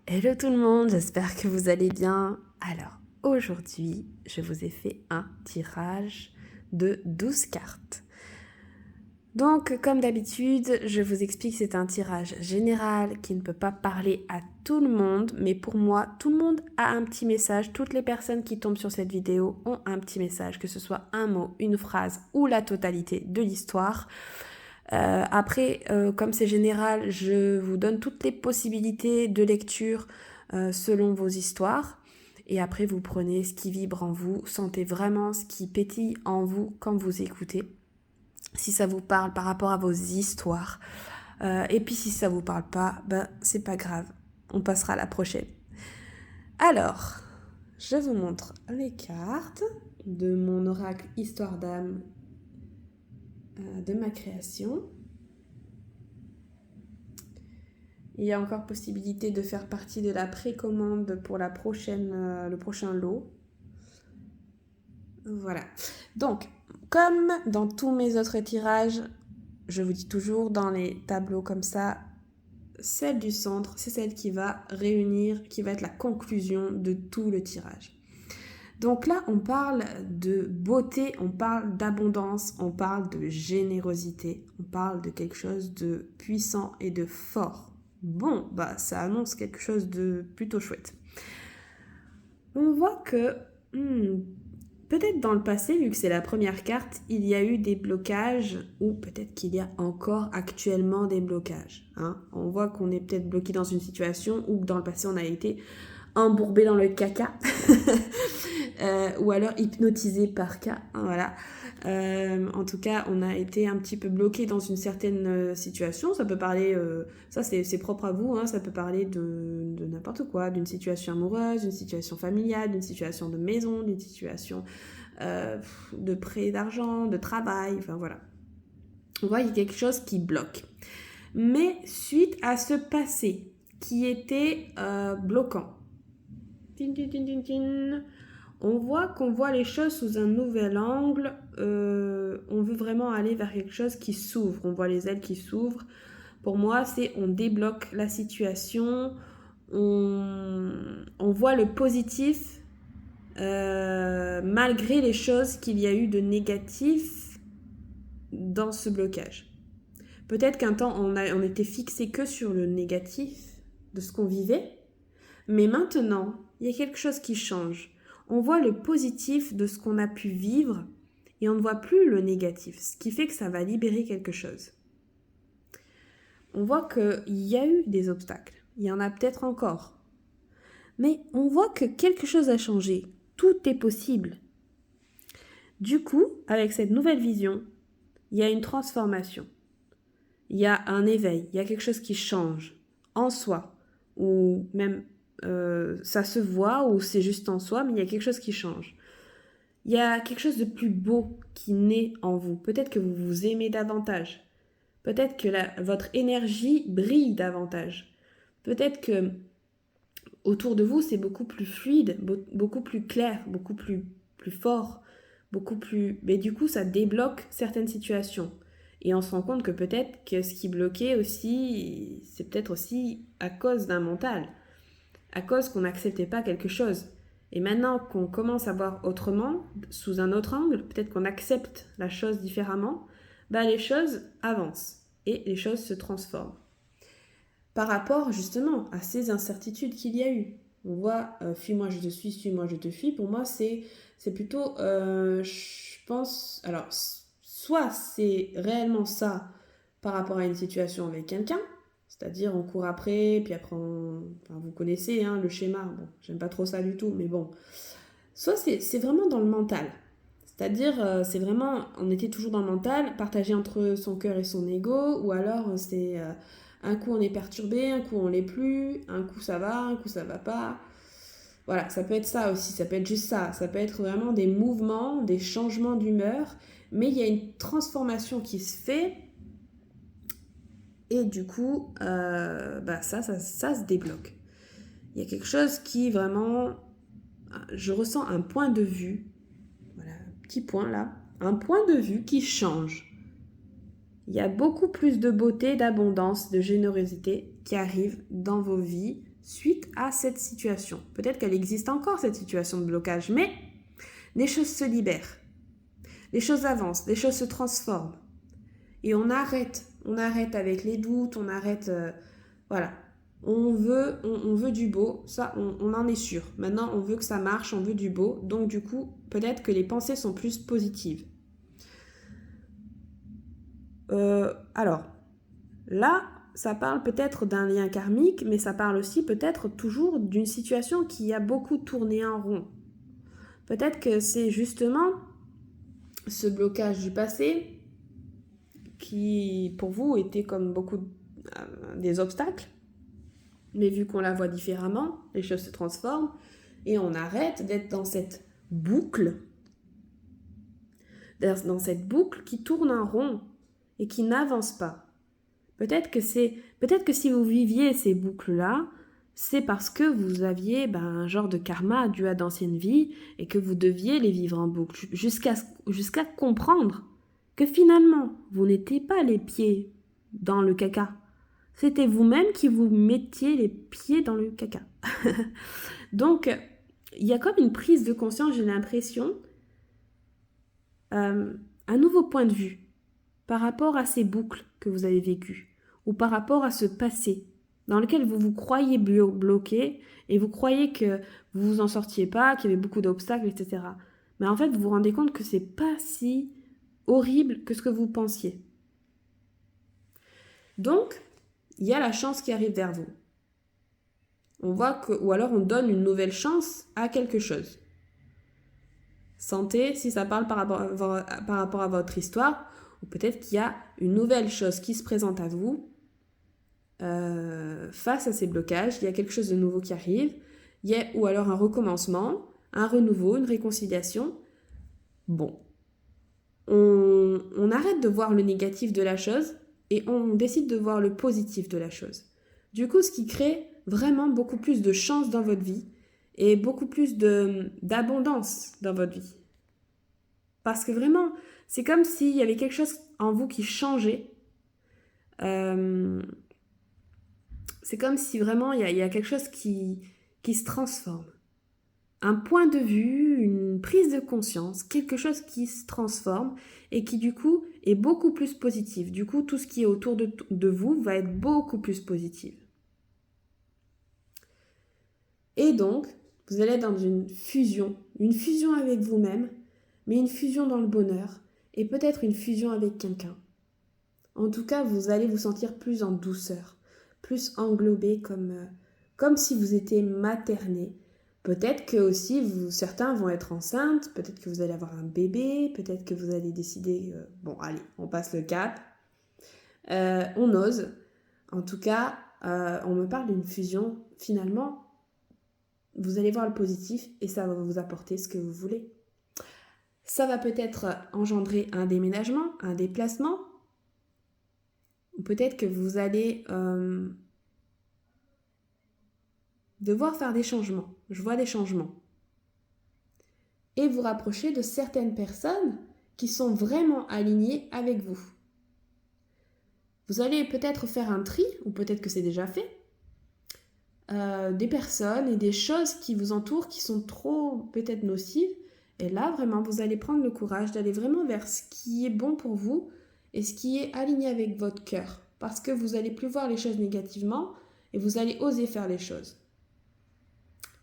Hello tout le monde, j'espère que vous allez bien. Alors, aujourd'hui, je vous ai fait un tirage de 12 cartes. Donc, comme d'habitude, je vous explique que c'est un tirage général qui ne peut pas parler à tout le monde, mais pour moi, tout le monde a un petit message. Toutes les personnes qui tombent sur cette vidéo ont un petit message, que ce soit un mot, une phrase ou la totalité de l'histoire. Après, comme c'est général, je vous donne toutes les possibilités de lecture selon vos histoires. Et après, vous prenez ce qui vibre en vous, sentez vraiment ce qui pétille en vous quand vous écoutez. Si ça vous parle par rapport à vos histoires. Et puis si ça vous parle pas, ben c'est pas grave. On passera à la prochaine. Alors, je vous montre les cartes de mon oracle Histoire d'âme de ma création. Il y a encore possibilité de faire partie de la précommande pour le prochain lot. Voilà. Donc, comme dans tous mes autres tirages, je vous dis toujours dans les tableaux comme ça, celle du centre, c'est celle qui va réunir, qui va être la conclusion de tout le tirage. Donc là, on parle de beauté, on parle d'abondance, on parle de générosité, on parle de quelque chose de puissant et de fort. Bon, bah ça annonce quelque chose de plutôt chouette. On voit que peut-être dans le passé, vu que c'est la première carte, il y a eu des blocages ou peut-être qu'il y a encore actuellement des blocages. On voit qu'on est peut-être bloqué dans une situation ou que dans le passé on a été embourbé dans le caca ou alors hypnotisé par cas. Voilà. En tout cas, on a été un petit peu bloqué dans une certaine situation. Ça peut parler, ça c'est propre à vous, ça peut parler de n'importe quoi, d'une situation amoureuse, d'une situation familiale, d'une situation de maison, d'une situation de prêt d'argent, de travail, enfin voilà. On voit qu'il y a quelque chose qui bloque. Mais suite à ce passé qui était bloquant, on voit qu'on voit les choses sous un nouvel angle. On veut vraiment aller vers quelque chose qui s'ouvre. On voit les ailes qui s'ouvrent. Pour moi, c'est on débloque la situation. On voit le positif malgré les choses qu'il y a eu de négatif dans ce blocage. Peut-être qu'un temps, on était fixé que sur le négatif de ce qu'on vivait. Mais maintenant, il y a quelque chose qui change. On voit le positif de ce qu'on a pu vivre et on ne voit plus le négatif, ce qui fait que ça va libérer quelque chose. On voit qu'il y a eu des obstacles, il y en a peut-être encore. Mais on voit que quelque chose a changé, tout est possible. Du coup, avec cette nouvelle vision, il y a une transformation. Il y a un éveil, il y a quelque chose qui change en soi, ou même ça se voit ou c'est juste en soi, mais il y a quelque chose qui change. Il y a quelque chose de plus beau qui naît en vous. Peut-être que vous vous aimez davantage. Peut-être que votre énergie brille davantage. Peut-être que autour de vous, c'est beaucoup plus fluide, beaucoup plus clair, beaucoup plus fort, beaucoup plus... Mais du coup, ça débloque certaines situations. Et on se rend compte que peut-être que ce qui bloquait aussi, c'est peut-être aussi à cause d'un mental. À cause qu'on n'acceptait pas quelque chose. Et maintenant qu'on commence à voir autrement, sous un autre angle, peut-être qu'on accepte la chose différemment, les choses avancent et les choses se transforment. Par rapport justement à ces incertitudes qu'il y a eu. On voit fuis-moi je te suis-moi je te fuis. Pour moi, c'est plutôt, je pense, alors, soit c'est réellement ça par rapport à une situation avec quelqu'un, c'est-à-dire on court après, puis après vous connaissez le schéma, bon, j'aime pas trop ça du tout, mais bon. Soit c'est vraiment dans le mental, c'est-à-dire c'est vraiment, on était toujours dans le mental, partagé entre son cœur et son ego, ou alors c'est un coup on est perturbé, un coup on l'est plus, un coup ça va, un coup ça va pas. Voilà, ça peut être ça aussi, ça peut être juste ça peut être vraiment des mouvements, des changements d'humeur, mais il y a une transformation qui se fait. Et du coup, ça se débloque. Il y a quelque chose qui vraiment... Je ressens un point de vue, voilà, un petit point là, un point de vue qui change. Il y a beaucoup plus de beauté, d'abondance, de générosité qui arrive dans vos vies suite à cette situation. Peut-être qu'elle existe encore, cette situation de blocage, mais les choses se libèrent, les choses avancent, les choses se transforment. Et on arrête avec les doutes, on arrête, voilà. On veut du beau, ça on en est sûr. Maintenant on veut que ça marche, on veut du beau, donc du coup peut-être que les pensées sont plus positives. Alors, là, ça parle peut-être d'un lien karmique, mais ça parle aussi peut-être toujours d'une situation qui a beaucoup tourné en rond. Peut-être que c'est justement ce blocage du passé qui, pour vous, était comme beaucoup des obstacles. Mais vu qu'on la voit différemment, les choses se transforment et on arrête d'être dans cette boucle qui tourne en rond et qui n'avance pas. Peut-être que si vous viviez ces boucles-là, c'est parce que vous aviez un genre de karma dû à d'anciennes vies et que vous deviez les vivre en boucle jusqu'à comprendre que finalement, vous n'étiez pas les pieds dans le caca. C'était vous-même qui vous mettiez les pieds dans le caca. Donc, il y a comme une prise de conscience, j'ai l'impression, un nouveau point de vue par rapport à ces boucles que vous avez vécues ou par rapport à ce passé dans lequel vous vous croyez bloqué et vous croyez que vous vous en sortiez pas, qu'il y avait beaucoup d'obstacles, etc. Mais en fait, vous vous rendez compte que c'est pas si horrible que ce que vous pensiez. Donc, il y a la chance qui arrive vers vous. On voit que, ou alors on donne une nouvelle chance à quelque chose. Santé, si ça parle par rapport à votre histoire, ou peut-être qu'il y a une nouvelle chose qui se présente à vous face à ces blocages, il y a quelque chose de nouveau qui arrive, ou alors un recommencement, un renouveau, une réconciliation. Bon, on arrête de voir le négatif de la chose et on décide de voir le positif de la chose. Du coup, ce qui crée vraiment beaucoup plus de chance dans votre vie et beaucoup plus d'abondance dans votre vie. Parce que vraiment, c'est comme s'il y avait quelque chose en vous qui changeait. C'est comme si vraiment il y a quelque chose qui se transforme. Un point de vue, une prise de conscience, quelque chose qui se transforme et qui du coup est beaucoup plus positif. Du coup, tout ce qui est autour de vous va être beaucoup plus positif. Et donc, vous allez être dans une fusion avec vous-même, mais une fusion dans le bonheur et peut-être une fusion avec quelqu'un. En tout cas, vous allez vous sentir plus en douceur, plus englobé comme si vous étiez materné. Peut-être que aussi certains vont être enceintes, peut-être que vous allez avoir un bébé, peut-être que vous allez décider, bon allez, on passe le cap, on ose. En tout cas, on me parle d'une fusion, finalement, vous allez voir le positif et ça va vous apporter ce que vous voulez. Ça va peut-être engendrer un déménagement, un déplacement, ou peut-être que vous allez devoir faire des changements. Je vois des changements. Et vous rapprocher de certaines personnes qui sont vraiment alignées avec vous. Vous allez peut-être faire un tri, ou peut-être que c'est déjà fait, des personnes et des choses qui vous entourent qui sont trop peut-être nocives. Et là, vraiment, vous allez prendre le courage d'aller vraiment vers ce qui est bon pour vous et ce qui est aligné avec votre cœur. Parce que vous n'allez plus voir les choses négativement et vous allez oser faire les choses.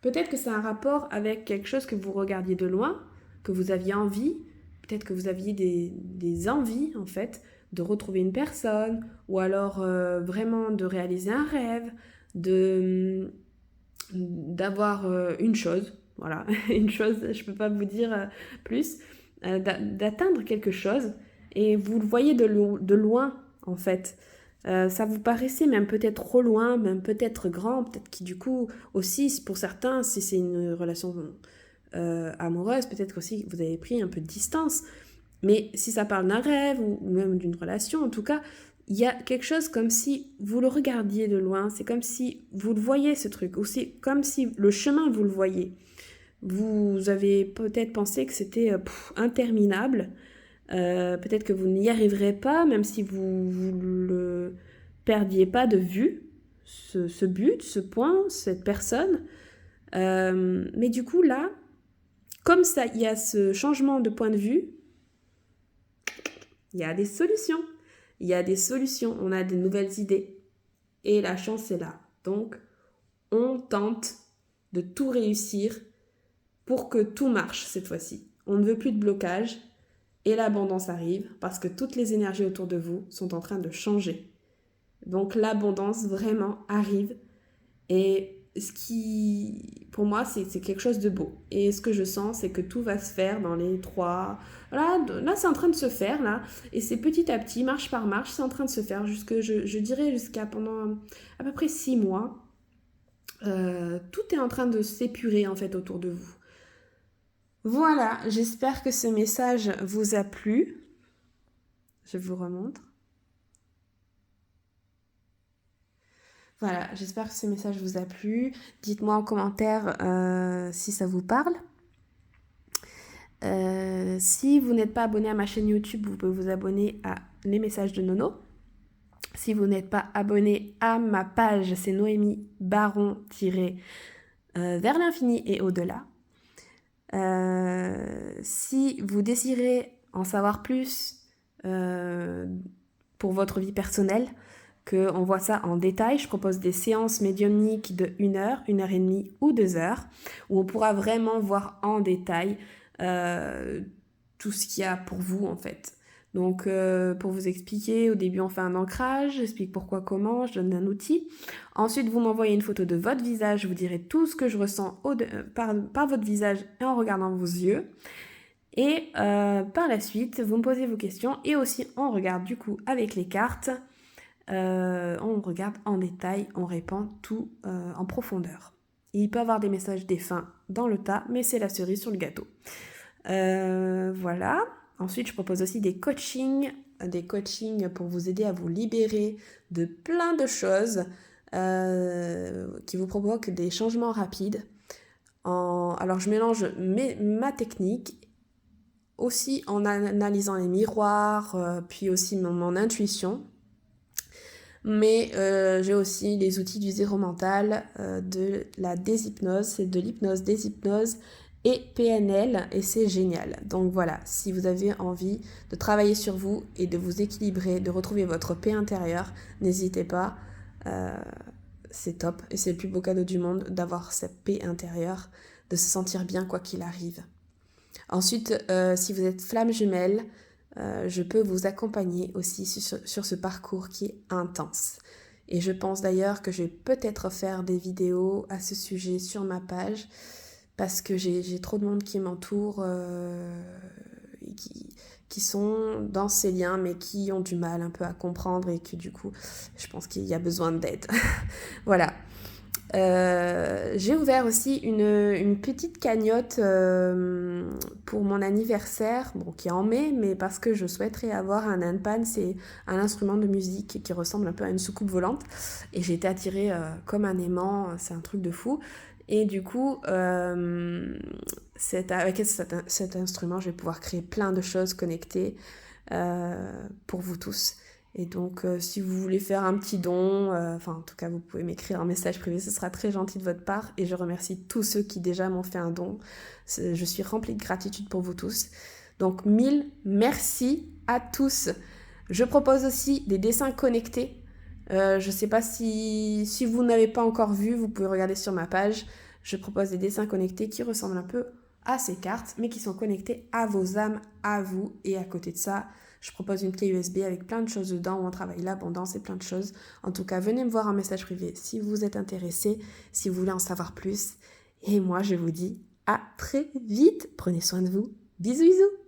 Peut-être que c'est un rapport avec quelque chose que vous regardiez de loin, que vous aviez envie, peut-être que vous aviez des envies en fait, de retrouver une personne, ou alors vraiment de réaliser un rêve, d'avoir une chose, voilà, une chose, je ne peux pas vous dire plus, d'atteindre quelque chose, et vous le voyez de loin en fait. Ça vous paraissait même peut-être trop loin, même peut-être grand, peut-être qui du coup aussi, pour certains, si c'est une relation amoureuse, peut-être aussi que vous avez pris un peu de distance. Mais si ça parle d'un rêve ou même d'une relation, en tout cas, il y a quelque chose comme si vous le regardiez de loin, c'est comme si vous le voyez ce truc, ou c'est comme si le chemin vous le voyez. Vous avez peut-être pensé que c'était interminable, peut-être que vous n'y arriverez pas, même si vous le perdiez pas de vue, ce but, ce point, cette personne. Mais du coup, là, comme ça, il y a ce changement de point de vue, il y a des solutions. Il y a des solutions, on a des nouvelles idées. Et la chance est là. Donc, on tente de tout réussir pour que tout marche cette fois-ci. On ne veut plus de blocage et l'abondance arrive parce que toutes les énergies autour de vous sont en train de changer. Donc l'abondance vraiment arrive et ce qui, pour moi, c'est quelque chose de beau. Et ce que je sens, c'est que tout va se faire dans les 3... Là, c'est en train de se faire, là. Et c'est petit à petit, marche par marche, c'est en train de se faire. Je dirais jusqu'à pendant à peu près 6 mois. Tout est en train de s'épurer, en fait, autour de vous. Voilà, j'espère que ce message vous a plu. Je vous remontre. Voilà, j'espère que ce message vous a plu. Dites-moi en commentaire si ça vous parle. Si vous n'êtes pas abonné à ma chaîne YouTube, vous pouvez vous abonner à Les Messages de Nono. Si vous n'êtes pas abonné à ma page, c'est Noémie Baron vers l'infini et au-delà. Si vous désirez en savoir plus pour votre vie personnelle, qu'on voit ça en détail, je propose des séances médiumniques de 1 heure, 1 heure et demie ou 2 heures, où on pourra vraiment voir en détail tout ce qu'il y a pour vous en fait. Donc pour vous expliquer, au début on fait un ancrage, j'explique pourquoi, comment, je donne un outil. Ensuite vous m'envoyez une photo de votre visage, je vous dirai tout ce que je ressens par votre visage et en regardant vos yeux. Et par la suite, vous me posez vos questions et aussi on regarde du coup avec les cartes. On regarde en détail, on répond tout en profondeur. Il peut y avoir des messages défunts dans le tas, mais c'est la cerise sur le gâteau. Voilà. Ensuite, je propose aussi des coachings pour vous aider à vous libérer de plein de choses qui vous provoquent des changements rapides. Alors, je mélange ma technique aussi en analysant les miroirs, puis aussi mon intuition. Mais j'ai aussi les outils du zéro mental, de la déshypnose, c'est de l'hypnose, déshypnose et PNL et c'est génial. Donc voilà, si vous avez envie de travailler sur vous et de vous équilibrer, de retrouver votre paix intérieure, n'hésitez pas, c'est top et c'est le plus beau cadeau du monde d'avoir cette paix intérieure, de se sentir bien quoi qu'il arrive. Ensuite, si vous êtes flamme jumelle, je peux vous accompagner aussi sur ce parcours qui est intense. Et je pense d'ailleurs que je vais peut-être faire des vidéos à ce sujet sur ma page parce que j'ai trop de monde qui m'entoure et qui sont dans ces liens mais qui ont du mal un peu à comprendre et que du coup, je pense qu'il y a besoin d'aide. Voilà. J'ai ouvert aussi une petite cagnotte pour mon anniversaire, bon, qui est en mai, mais parce que je souhaiterais avoir un handpan, c'est un instrument de musique qui ressemble un peu à une soucoupe volante, et j'ai été attirée comme un aimant, c'est un truc de fou, et du coup, avec cet instrument, je vais pouvoir créer plein de choses connectées pour vous tous. Et donc, si vous voulez faire un petit don, en tout cas, vous pouvez m'écrire un message privé, ce sera très gentil de votre part. Et je remercie tous ceux qui déjà m'ont fait un don. Je suis remplie de gratitude pour vous tous. Donc, 1000 merci à tous. Je propose aussi des dessins connectés. Je ne sais pas si vous n'avez pas encore vu, vous pouvez regarder sur ma page. Je propose des dessins connectés qui ressemblent un peu à ces cartes, mais qui sont connectés à vos âmes, à vous. Et à côté de ça, je propose une clé USB avec plein de choses dedans où on travaille l'abondance et plein de choses. En tout cas, venez me voir en message privé si vous êtes intéressé, si vous voulez en savoir plus. Et moi, je vous dis à très vite. Prenez soin de vous. Bisous, bisous.